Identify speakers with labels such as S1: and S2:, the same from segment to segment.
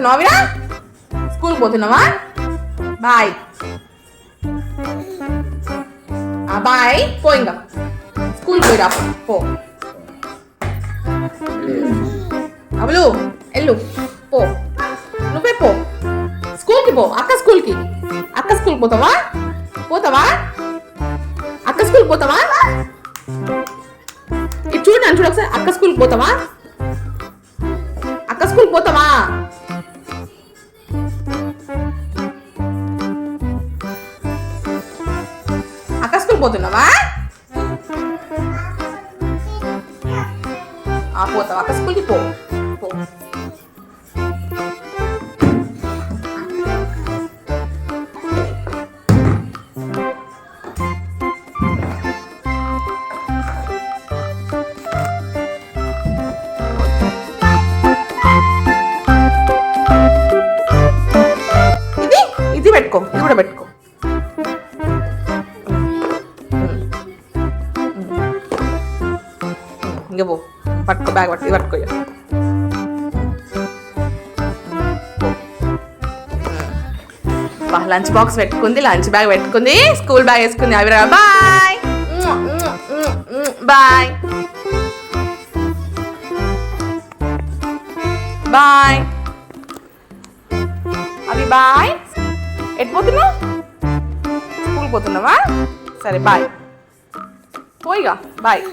S1: పోతున్నావా విరా? స్కూల్కి పోతున్నావా? బాయ్. బాయ్. పో ఇంకా స్కూల్కి పోయిరా పో. అవలు ఎల్లు పో, నువ్వే పో స్కూల్కి పో. అక్క స్కూల్కి పోతావా? అక్క స్కూల్కి పోతావా? ఇది చూడు నన్ను చూడు ఒకసారి. అక్క స్కూల్కి పోతావా? అక్క స్కూల్కి పోతావా? అక్క స్కూల్కి పోతున్నావా? పోతావా? అక్క స్కూల్కి పో. ఇది పెట్టుకో, ఇది కూడా పెట్టుకో. ఇంక పో, పట్టుకో బ్యాగ్ పట్టుకో, ఇది పట్టుకో. లంచ్ బాక్స్ పెట్టుకుంది, లంచ్ బ్యాగ్ పెట్టుకుంది, స్కూల్ బ్యాగ్ వేసుకుంది. అవి బాయ్ బాయ్ బాయ్. అవి బాయ్. ఎటు పోతున్నావు? స్కూల్ పోతున్నావా? సరే బాయ్. పోయిగా బాయ్.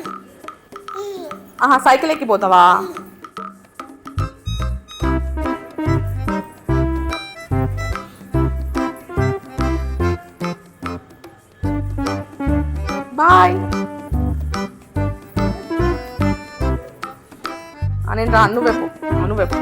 S1: సైకిల్ ఎక్కిపోతావా? బాయ్. నేను రా, నువ్వే పో.